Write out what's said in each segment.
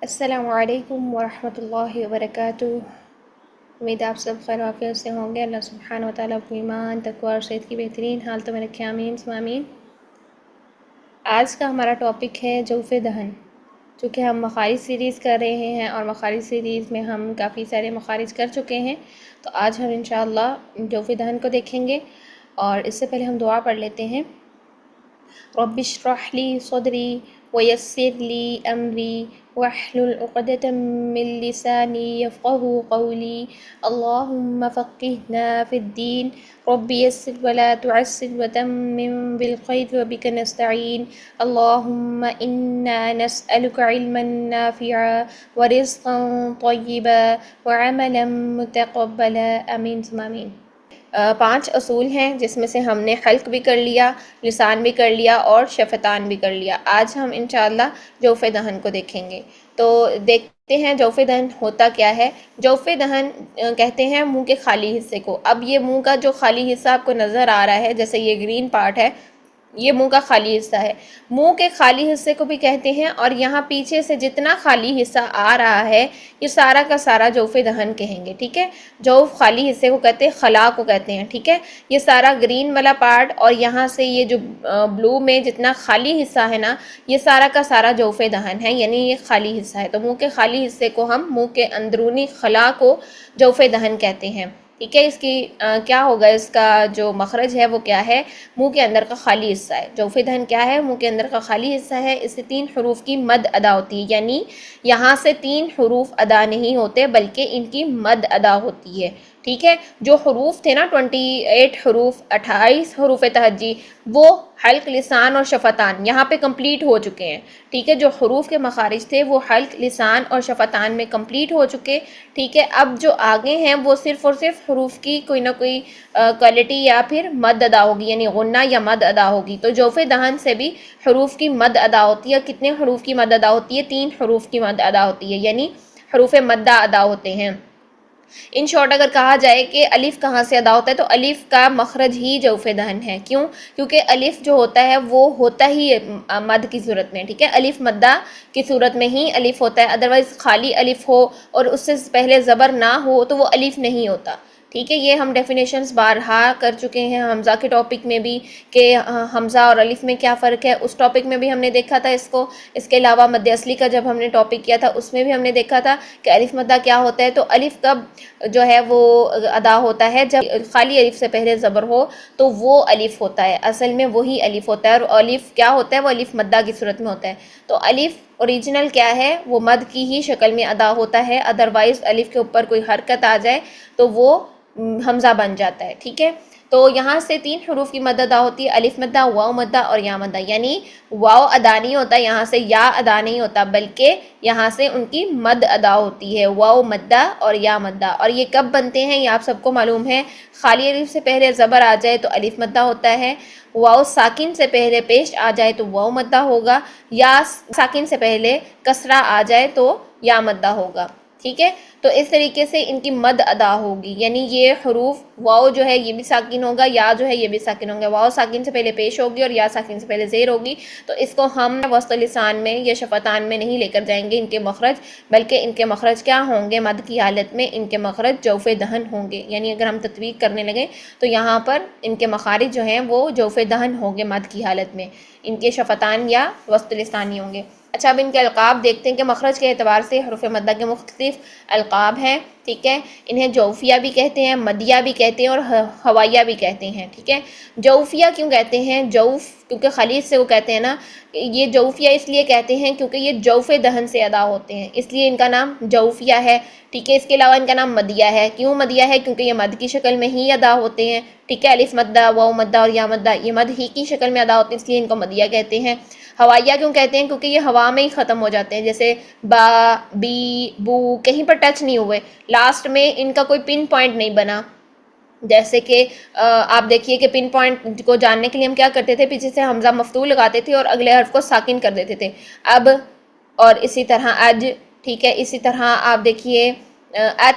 السلام علیکم ورحمۃ اللہ وبرکاتہ۔ امید آپ سب خیر وافیت سے ہوں گے۔ اللہ سبحانہ و تعالیٰ اپنی ایمان، تقویٰ اور صحت کی بہترین حالتوں میں رکھے، آمین ثم آمین۔ آج کا ہمارا ٹاپک ہے جوف دہن۔ چونکہ ہم مخارج سیریز کر رہے ہیں اور مخارج سیریز میں ہم کافی سارے مخارج کر چکے ہیں، تو آج ہم انشاءاللہ جوف دہن کو دیکھیں گے۔ اور اس سے پہلے ہم دعا پڑھ لیتے ہیں۔ رب اشرح لی صدری ویسر لی امری واحلل عقدۃ من لسانی یفقهوا قولی اللہم فقہنا فی الدین رب یسر ولا تعسر وتمم بالخیر وبک نستعین اللہم انا نسألک علما نافعا ورزقا طیبا وعملا متقبلا، آمین ثم آمین۔ 5 اصول ہیں جس میں سے ہم نے حلق بھی کر لیا، لسان بھی کر لیا اور شفتان بھی کر لیا۔ آج ہم انشاءاللہ جوف دہن کو دیکھیں گے۔ تو دیکھتے ہیں جوف دہن ہوتا کیا ہے۔ جوف دہن کہتے ہیں منہ کے خالی حصے کو۔ اب یہ منہ کا جو خالی حصہ آپ کو نظر آ رہا ہے، جیسے یہ گرین پارٹ ہے، یہ منہ کا خالی حصہ ہے۔ منہ کے خالی حصے کو بھی کہتے ہیں، اور یہاں پیچھے سے جتنا خالی حصہ آ رہا ہے یہ سارا کا سارا جوف دہن کہیں گے، ٹھیک ہے۔ جوف خالی حصے کو کہتے ہیں، خلا کو کہتے ہیں، ٹھیک ہے۔ یہ سارا گرین والا پارٹ اور یہاں سے یہ جو بلو میں جتنا خالی حصہ ہے نا، یہ سارا کا سارا جوف دہن ہے، یعنی یہ خالی حصہ ہے۔ تو منہ کے خالی حصے کو ہم، منہ کے اندرونی خلا کو جوف دہن کہتے ہیں، ٹھیک ہے۔ اس کی کیا ہوگا، اس کا جو مخرج ہے وہ کیا ہے، منہ کے اندر کا خالی حصہ ہے۔ جوف دہن کیا ہے، منہ کے اندر کا خالی حصہ ہے۔ اس سے 3 حروف کی مد ادا ہوتی ہے، یعنی یہاں سے 3 حروف ادا نہیں ہوتے بلکہ ان کی مد ادا ہوتی ہے، ٹھیک ہے۔ جو حروف تھے نا 28 حروف، 28 حروف تہجی، وہ حلق، لسان اور شفتان یہاں پہ کمپلیٹ ہو چکے ہیں، ٹھیک ہے۔ جو حروف کے مخارج تھے وہ حلق، لسان اور شفتان میں کمپلیٹ ہو چکے، ٹھیک ہے۔ اب جو آگے ہیں وہ صرف اور صرف حروف کی کوئی نہ کوئی کوالٹی یا پھر مد ادا ہوگی، یعنی غنہ یا مد ادا ہوگی۔ تو جوف دہن سے بھی حروف کی مد ادا ہوتی ہے۔ کتنے حروف کی مد ادا ہوتی ہے؟ 3 حروف کی مد ادا ہوتی ہے، یعنی حروف مدہ ادا ہوتے ہیں۔ ان شارٹ اگر کہا جائے کہ الف کہاں سے ادا ہوتا ہے، تو الف کا مخرج ہی جوف دہن ہے۔ کیوں؟ کیونکہ الف جو ہوتا ہے وہ ہوتا ہی مد کی صورت میں، ٹھیک ہے۔ الف مدہ کی صورت میں ہی الف ہوتا ہے، ادروائز خالی الف ہو اور اس سے پہلے زبر نہ ہو تو وہ الف نہیں ہوتا، ٹھیک ہے۔ یہ ہم ڈیفینیشنز بارہا کر چکے ہیں حمزہ کے ٹاپک میں بھی، کہ حمزہ اور الف میں کیا فرق ہے، اس ٹاپک میں بھی ہم نے دیکھا تھا اس کو۔ اس کے علاوہ مد اصلی کا جب ہم نے ٹاپک کیا تھا اس میں بھی ہم نے دیکھا تھا کہ الف مدہ کیا ہوتا ہے۔ تو الف کب جو ہے وہ ادا ہوتا ہے، جب خالی الف سے پہلے زبر ہو تو وہ الف ہوتا ہے، اصل میں وہی الف ہوتا ہے۔ اور الف کیا ہوتا ہے، وہ الف مدہ کی صورت میں ہوتا ہے۔ تو الف اوریجنل کیا ہے، وہ مد کی ہی شکل میں ادا ہوتا ہے، ادروائز الف کے اوپر کوئی حرکت آ جائے تو وہ حمزہ بن جاتا ہے، ٹھیک ہے۔ تو یہاں سے 3 حروف کی مد ادا ہوتی ہے، الف مدہ، واو مدہ اور یا مدہ، یعنی واو ادا نہیں ہوتا یہاں سے، یا ادا نہیں ہوتا، بلکہ یہاں سے ان کی مد ادا ہوتی ہے، واو مدہ اور یا مدہ۔ اور یہ کب بنتے ہیں یہ آپ سب کو معلوم ہے، خالی الف سے پہلے زبر آ جائے تو الف مدہ ہوتا ہے، واو ساکن سے پہلے پیش آ جائے تو واو مدہ ہوگا، یا ساکن سے پہلے کسرہ آ جائے تو یا مدہ ہوگا، ٹھیک ہے۔ تو اس طریقے سے ان کی مد ادا ہوگی، یعنی یہ حروف، واو جو ہے یہ بھی ساکن ہوگا، یا جو ہے یہ بھی ساکن ہوگا، واو ساکن سے پہلے پیش ہوگی اور یا ساکن سے پہلے زیر ہوگی۔ تو اس کو ہم وسط لسان میں یا شفتان میں نہیں لے کر جائیں گے ان کے مخرج، بلکہ ان کے مخرج کیا ہوں گے، مد کی حالت میں ان کے مخرج جوف دہن ہوں گے، یعنی اگر ہم تطبیق کرنے لگیں تو یہاں پر ان کے مخارج جو ہیں وہ جوف دہن ہوں گے مد کی حالت میں، ان کے شفتان یا وسط لسانی ہوں گے۔ اچھا، اب ان کے القاب دیکھتے ہیں کہ مخرج کے اعتبار سے حروف مدہ کے مختلف القاب ہیں، ٹھیک ہے۔ انہیں جوفیہ بھی کہتے ہیں، مدیہ بھی کہتے ہیں اور ہوائیہ بھی کہتے ہیں، ٹھیک ہے۔ جوفیہ کیوں کہتے ہیں؟ جوف کیونکہ خلیج سے وہ کہتے ہیں نا، یہ جوفیہ اس لیے کہتے ہیں کیونکہ یہ جوف دہن سے ادا ہوتے ہیں، اس لیے ان کا نام جوفیہ ہے، ٹھیک ہے۔ اس کے علاوہ ان کا نام مدیہ ہے۔ کیوں مدیہ ہے؟ کیونکہ یہ مد کی شکل میں ہی ادا ہوتے ہیں، ٹھیک ہے۔ الف مدہ، واو مدہ اور یا مدہ یہ مد ہی کی شکل میں ادا ہوتے ہیں، اس لیے ان کو مدیہ کہتے ہیں۔ ہوائیہ کیوں کہتے ہیں؟ کیونکہ یہ ہوا میں ہی ختم ہو جاتے ہیں، جیسے با، بی، بو کہیں پر ٹچ نہیں ہوئے، لاسٹ میں ان کا کوئی پن پوائنٹ نہیں بنا۔ جیسے کہ آپ دیکھیے کہ پن پوائنٹ کو جاننے کے لیے ہم کیا کرتے تھے، پیچھے سے حمزہ مفتوح لگاتے تھے اور اگلے حرف کو ساکن کر دیتے تھے، اب اور اسی طرح اج، ٹھیک ہے۔ اسی طرح آپ دیکھیے ات،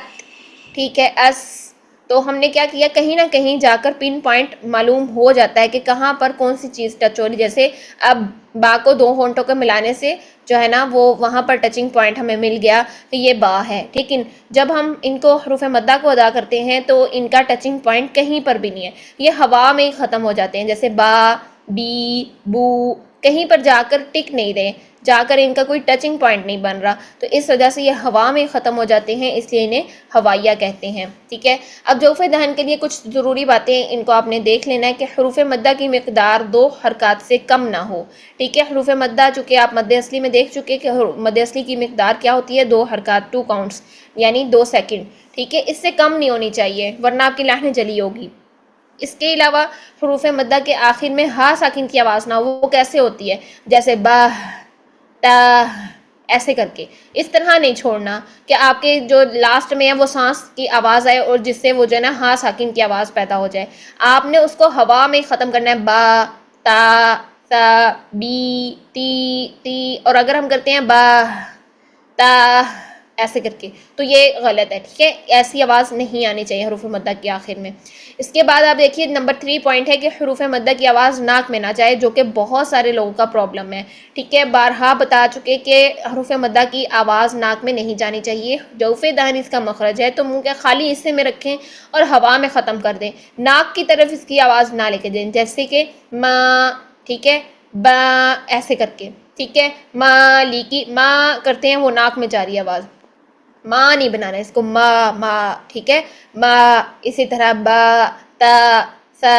ٹھیک ہے، اس، تو ہم نے کیا کیا، کہیں نہ کہیں جا کر پن پوائنٹ معلوم ہو جاتا ہے کہ کہاں پر کون سی چیز ٹچ ہو رہی. جیسے اب با کو دو ہونٹوں کو ملانے سے جو ہے نا وہ وہاں پر ٹچنگ پوائنٹ ہمیں مل گیا کہ یہ با ہے. لیکن جب ہم ان کو حروف مدہ کو ادا کرتے ہیں تو ان کا ٹچنگ پوائنٹ کہیں پر بھی نہیں ہے، یہ ہوا میں ہی ختم ہو جاتے ہیں. جیسے با، بی، بو، کہیں پر جا کر ٹک نہیں رہے، جا کر ان کا کوئی ٹچنگ پوائنٹ نہیں بن رہا. تو اس وجہ سے یہ ہوا میں ختم ہو جاتے ہیں، اس لیے انہیں ہوائیہ کہتے ہیں. ٹھیک ہے. اب جوف دہن کے لیے کچھ ضروری باتیں ان کو آپ نے دیکھ لینا ہے کہ حروف مدہ کی مقدار 2 حرکات سے کم نہ ہو. ٹھیک ہے. حروف مدہ چونکہ آپ مد اصلی میں دیکھ چکے کہ مد اصلی کی مقدار کیا ہوتی ہے، 2 حرکات، 2 کاؤنٹس، یعنی 2 سیکنڈ. ٹھیک ہے. اس سے کم نہیں ہونی چاہیے ورنہ آپ کی لہنیں جلی ہوگی. اس کے علاوہ حروف مدہ کے آخر میں ہا ساکن کی آواز نہ ہو. وہ کیسے ہوتی ہے؟ جیسے با، تا، ایسے کر کے. اس طرح نہیں چھوڑنا کہ آپ کے جو لاسٹ میں ہے وہ سانس کی آواز آئے اور جس سے وہ جو ہے نا ہا ساکن کی آواز پیدا ہو جائے. آپ نے اس کو ہوا میں ختم کرنا ہے. با، تا، سا، بی، تی، اور اگر ہم کرتے ہیں با، تا، ایسے کر کے تو یہ غلط ہے. ٹھیک ہے. ایسی آواز نہیں آنی چاہیے حروف مدہ کے آخر میں. اس کے بعد آپ دیکھیے نمبر 3 پوائنٹ ہے کہ حروف مدہ کی آواز ناک میں نہ جائے، جو کہ بہت سارے لوگوں کا پرابلم ہے. ٹھیک ہے. بارہا بتا چکے کہ حروف مدہ کی آواز ناک میں نہیں جانی چاہیے. جوف دہن اس کا مخرج ہے تو منہ کے خالی حصے میں رکھیں اور ہوا میں ختم کر دیں. ناک کی طرف اس کی آواز نہ لے کے دیں، جیسے کہ ما. ٹھیک ہے. با، ایسے کر کے. ٹھیک ہے. مالی کی ما کرتے ہیں وہ ناک میں جاری آواز، ماں نہیں بنانا اس کو، ما. ٹھیک ہے. ما. اسی طرح با، تا، سا،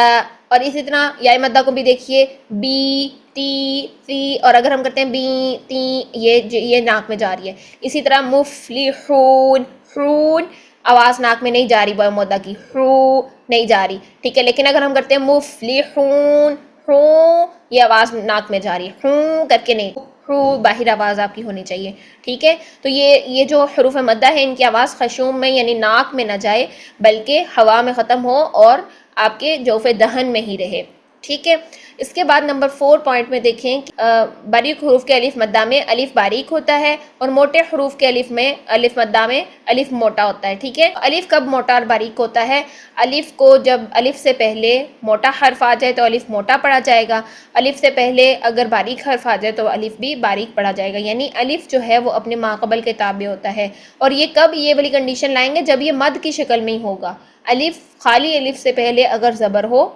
اور اسی طرح یا مدہ کو بھی دیکھیے، بی، تی، سی، اور اگر ہم کرتے ہیں بی، تی، یہ ناک میں جا رہی ہے. اسی طرح مفلحون، حون آواز ناک میں نہیں جا رہی، با مدہ کی، حو نہیں جا رہی. ٹھیک ہے. لیکن اگر ہم کرتے ہیں مفلحون، حو، یہ آواز ناک میں جا رہی ہے، حو کر کے نہیں، حو باہر آواز آپ کی ہونی چاہیے. ٹھیک ہے. تو یہ جو حروف مدہ ہے ان کی آواز خشوم میں یعنی ناک میں نہ جائے بلکہ ہوا میں ختم ہو اور آپ کے جوف دہن میں ہی رہے. ٹھیک ہے. اس کے بعد نمبر 4 پوائنٹ میں دیکھیں کہ باریک حروف کے الف مدہ میں الف باریک ہوتا ہے اور موٹے حروف کے الف مدہ میں الف موٹا ہوتا ہے. ٹھیک ہے. الف کب موٹا اور باریک ہوتا ہے؟ الف کو جب الف سے پہلے موٹا حرف آ جائے تو الف موٹا پڑھا جائے گا، الف سے پہلے اگر باریک حرف آ جائے تو الف بھی باریک پڑھا جائے گا. یعنی الف جو ہے وہ اپنے ماقبل کے تابع ہوتا ہے. اور یہ کب یہ والی کنڈیشن لائیں گے؟ جب یہ مد کی شکل میں ہی ہوگا. الف، خالی الف سے پہلے اگر زبر ہو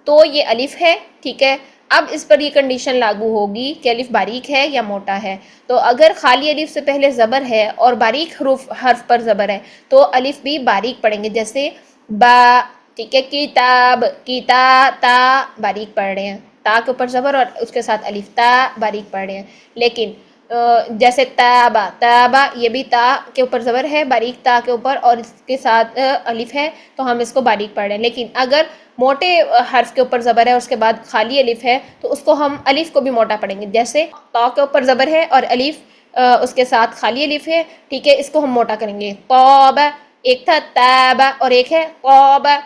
تو یہ الف ہے. ٹھیک ہے. اب اس پر یہ کنڈیشن لاگو ہوگی کہ الف باریک ہے یا موٹا ہے. تو اگر خالی الف سے پہلے زبر ہے اور باریک حرف پر زبر ہے تو الف بھی باریک پڑھیں گے، جیسے با. ٹھیک ہے. کتاب، تا باریک پڑھ رہے ہیں، تا کے اوپر زبر اور اس کے ساتھ الف، تا باریک پڑھ رہے ہیں. لیکن جیسے تابا یہ بھی تا کے اوپر زبر ہے، باریک تا کے اوپر، اور اس کے ساتھ الف ہے تو ہم اس کو باریک پڑھ رہے ہیں. لیکن اگر موٹے حرف کے اوپر زبر ہے اور اس کے بعد خالی الف ہے تو اس کو ہم الف کو بھی موٹا پڑھیں گے. جیسے تا کے اوپر زبر ہے اور الف اس کے ساتھ خالی الف ہے. ٹھیک ہے. اس کو ہم موٹا کریں گے. طابا، ایک تھا تابا اور ایک ہے طابا.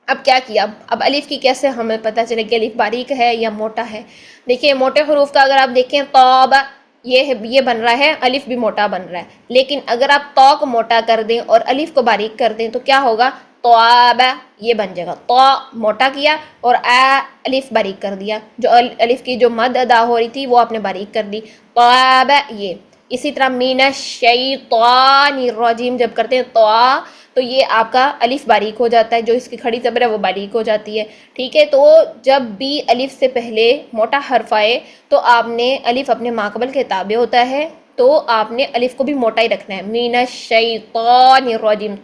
اب کیا کیا؟ اب الف کی کیسے ہمیں پتہ چلے کہ الف باریک ہے یا موٹا ہے؟ دیکھیے موٹے حروف کا اگر آپ دیکھیں طابا، یہ بن رہا ہے، الف بھی موٹا بن رہا ہے. لیکن اگر آپ تا کو موٹا کر دیں اور الف کو باریک کر دیں تو کیا ہوگا؟ طابا یہ بن جائے گا. تا موٹا کیا اور الف باریک کر دیا، جو الف کی جو مد ادا ہو رہی تھی وہ آپ نے باریک کر دی. طابا یہ. اسی طرح من الشیطان الرجیم جب کرتے ہیں تو یہ آپ کا الف باریک ہو جاتا ہے، جو اس کی کھڑی زبر ہے وہ باریک ہو جاتی ہے. ٹھیک ہے. تو جب بھی الف سے پہلے موٹا حرف آئے تو آپ نے الف اپنے ماقبل کے تابع ہوتا ہے تو آپ نے الف کو بھی موٹا ہی رکھنا ہے. من الشیطان الرجیم،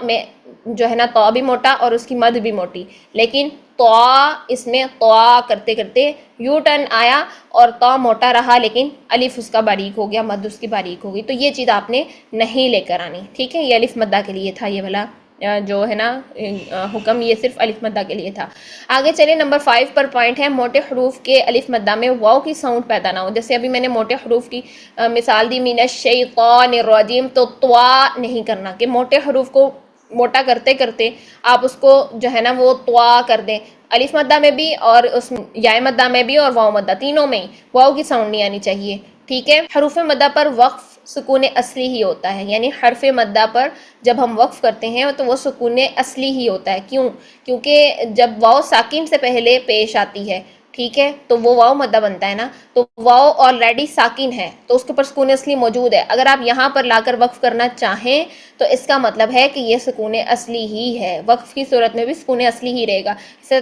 میں جو ہے نا تا بھی موٹا اور اس کی مد بھی موٹی. لیکن اس میں کرتے کرتے یو ٹرن آیا اور تا موٹا رہا لیکن الف اس کا باریک ہو گیا، مد اس کی باریک ہو گئی. تو یہ چیز آپ نے نہیں لے کر آنی. ٹھیک ہے. یہ الف مدہ کے لیے تھا، یہ والا جو ہے نا حکم یہ صرف الف مدہ کے لیے تھا. آگے چلیں نمبر 5 پر پوائنٹ ہے موٹے حروف کے الف مدہ میں واو کی ساؤنڈ پیدا نہ ہو. جیسے ابھی میں نے موٹے حروف کی مثال دی، من الشیطان الرجیم، تو نہیں کرنا کہ موٹے حروف کو موٹا کرتے کرتے آپ اس کو جو ہے نا وہ کر دیں. الف مدہ میں بھی اور اس یا مدہ میں بھی اور واو مدہ تینوں میں ہی واو کی ساؤنڈ نہیں آنی چاہیے. ٹھیک ہے. حروف مدہ پر وقف سکون اصلی ہی ہوتا ہے، یعنی حرف مدہ پر جب ہم وقف کرتے ہیں تو وہ سکون اصلی ہی ہوتا ہے. کیوں؟ کیونکہ جب واو ساکن سے پہلے پیش آتی ہے، ٹھیک ہے، تو وہ واو مدہ بنتا ہے نا، تو واو آلریڈی ساکن ہے تو اس کے اوپر سکون اصلی موجود ہے. اگر آپ یہاں پر لا کر وقف کرنا چاہیں تو اس کا مطلب ہے کہ یہ سکون اصلی ہی ہے، وقف کی صورت میں بھی سکون اصلی ہی رہے گا.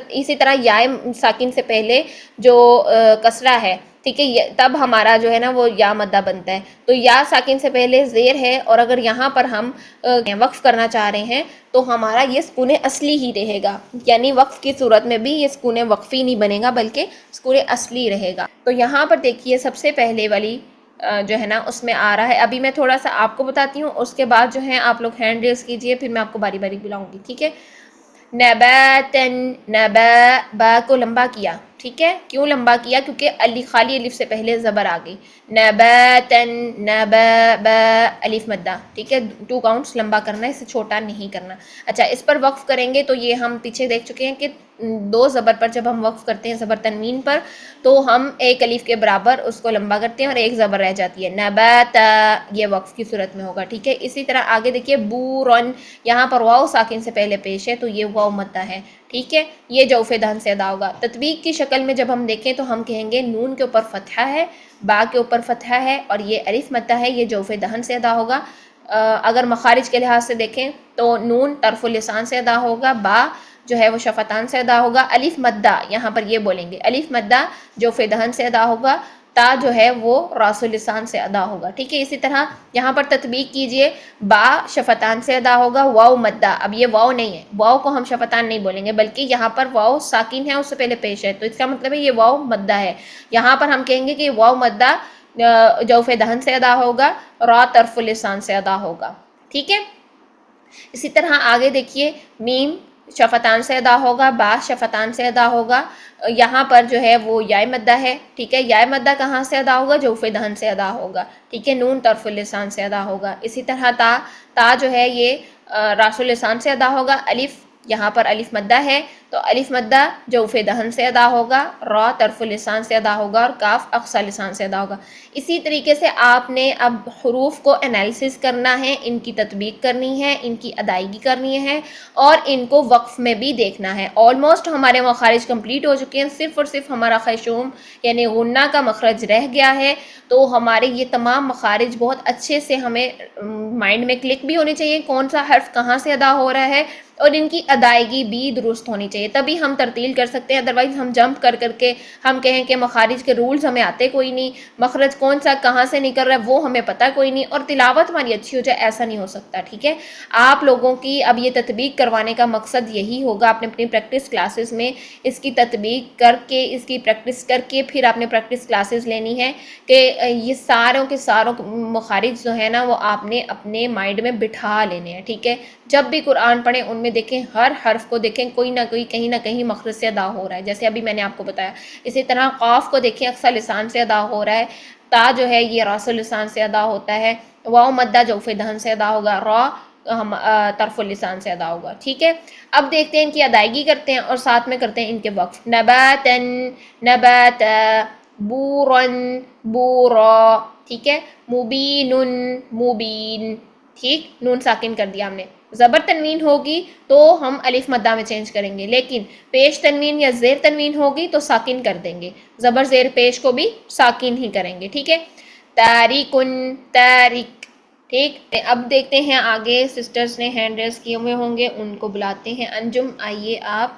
اسی طرح یا ساکن سے پہلے جو کسرہ ہے، ٹھیک ہے، تب ہمارا جو ہے نا وہ یا مدہ بنتا ہے. تو یا ساکن سے پہلے زیر ہے، اور اگر یہاں پر ہم وقف کرنا چاہ رہے ہیں تو ہمارا یہ سکون اصلی ہی رہے گا، یعنی وقف کی صورت میں بھی یہ سکون وقفی نہیں بنے گا بلکہ سکون اصلی رہے گا. تو یہاں پر دیکھیے سب سے پہلے والی جو ہے نا اس میں آ رہا ہے. ابھی میں تھوڑا سا آپ کو بتاتی ہوں، اس کے بعد جو ہے آپ لوگ ہینڈ ریز کیجئے، پھر میں آپ کو باری باری بلاؤں گی، ٹھیک ہے. نباتن، نبا، با کو لمبا کیا، ٹھیک ہے. کیوں لمبا کیا؟ کیونکہ خالی الف سے پہلے زبر آ گئی. نباتن، نبا، با، الف مدہ، ٹھیک ہے. 2 کاؤنٹس لمبا کرنا ہے، اسے چھوٹا نہیں کرنا. اچھا، اس پر وقف کریں گے تو یہ ہم پیچھے دیکھ چکے ہیں کہ 2 زبر پر جب ہم وقف کرتے ہیں، زبر تنوین پر، تو ہم 1 الف کے برابر اس کو لمبا کرتے ہیں اور 1 زبر رہ جاتی ہے. نباتا، یہ وقف کی صورت میں ہوگا، ٹھیک ہے. اسی طرح آگے دیکھیے بورن، یہاں پر واو ساکن سے پہلے پیش ہے تو یہ واو مدہ ہے، ٹھیک ہے. یہ جوف دہن سے ادا ہوگا. تطبیق کی شکل میں جب ہم دیکھیں تو ہم کہیں گے نون کے اوپر فتحہ ہے، با کے اوپر فتحہ ہے، اور یہ الف مدہ ہے، یہ جوف دہن سے ادا ہوگا. اگر مخارج کے لحاظ سے دیکھیں تو نون طرف اللسان سے ادا ہوگا، با جو ہے وہ شفتان سے ادا ہوگا، الف مدہ یہاں پر یہ بولیں گے، الف مدہ جوف دہن سے ادا ہوگا، تا جو ہے وہ راس اللسان سے ادا ہوگا، ٹھیک ہے. اسی طرح یہاں پر تطبیق کیجئے، با شفتان سے ادا ہوگا، واو مدہ. اب یہ واو نہیں ہے، واو کو ہم شفتان نہیں بولیں گے بلکہ یہاں پر واو ساکن ہے، اس سے پہلے پیش ہے، تو اس کا مطلب ہے یہ واو مدہ ہے. یہاں پر ہم کہیں گے کہ واو مدہ جوف دہن سے ادا ہوگا، را طرف اللسان سے ادا ہوگا، ٹھیک ہے. اسی طرح آگے دیکھیے، میم شفتان سے ادا ہوگا، با شفتان سے ادا ہوگا. یہاں پر جو ہے وہ یا مدہ ہے، ٹھیک ہے. یا مدہ کہاں سے ادا ہوگا؟ جوف دہن سے ادا ہوگا، ٹھیک ہے. نون طرف اللسان سے ادا ہوگا. اسی طرح تا جو ہے یہ راس اللسان سے ادا ہوگا. الف، یہاں پر الف مدہ ہے تو الف مدہ جوف دہن سے ادا ہوگا، را طرف اللسان سے ادا ہوگا، اور کاف اقصی لسان سے ادا ہوگا. اسی طریقے سے آپ نے اب حروف کو انالیسس کرنا ہے، ان کی تطبیق کرنی ہے، ان کی ادائیگی کرنی ہے، اور ان کو وقف میں بھی دیکھنا ہے. آلموسٹ ہمارے مخارج کمپلیٹ ہو چکے ہیں، صرف اور صرف ہمارا خیشوم یعنی غنہ کا مخرج رہ گیا ہے. تو ہمارے یہ تمام مخارج بہت اچھے سے ہمیں مائنڈ میں کلک بھی ہونے چاہیے، کون سا حرف کہاں سے ادا ہو رہا ہے، اور ان کی ادائیگی بھی درست ہونی چاہیے، تبھی ہم ترتیل کر سکتے ہیں. ادروائز ہم جمپ کر کے ہم کہیں کہ مخارج کے رولز ہمیں آتے کوئی نہیں، مخرج کون سا کہاں سے نکل رہا ہے وہ ہمیں پتہ کوئی نہیں، اور تلاوت ہماری اچھی ہو جائے، ایسا نہیں ہو سکتا، ٹھیک ہے. آپ لوگوں کی اب یہ تطبیق کروانے کا مقصد یہی ہوگا، آپ نے اپنی پریکٹس کلاسز میں اس کی تطبیق کر کے، اس کی پریکٹس کر کے پھر آپ نے پریکٹس کلاسز لینی ہے کہ یہ ساروں کے ساروں مخارج جو ہے نا وہ آپ نے اپنے مائنڈ میں بٹھا لینے ہیں، ٹھیک ہے. جب بھی قرآن پڑھیں ان میں دیکھیں، ہر حرف کو دیکھیں، کوئی نہ کوئی کہیں نہ کہیں مخرج سے ادا ہو رہا ہے، جیسے ابھی میں نے آپ کو بتایا. اسی طرح قاف کو دیکھیں، اقصی لسان سے ادا ہو رہا ہے، تا جو ہے یہ راس اللسان سے ادا ہوتا ہے، واو مدہ جوف دہن سے ادا ہوگا، را طرف اللسان سے ادا ہوگا، ٹھیک ہے. اب دیکھتے ہیں ان کی ادائیگی کرتے ہیں اور ساتھ میں کرتے ہیں ان کے وقف. نباتن، نباتا، بورن، بورا، ٹھیک ہے. مبینن، مبین، ٹھیک. نون ساکن کر دیا ہم نے. زبر تنوین ہوگی تو ہم الف مدہ میں چینج کریں گے، لیکن پیش تنوین یا زیر تنوین ہوگی تو ساکن کر دیں گے، زبر زیر پیش کو بھی ساکن ہی کریں گے، ٹھیک ہے. تاریکن، تارک، ٹھیک. اب دیکھتے ہیں آگے، سسٹرز نے ہینڈ ریز کیے ہوئے ہوں گے، ان کو بلاتے ہیں. انجم آئیے آپ.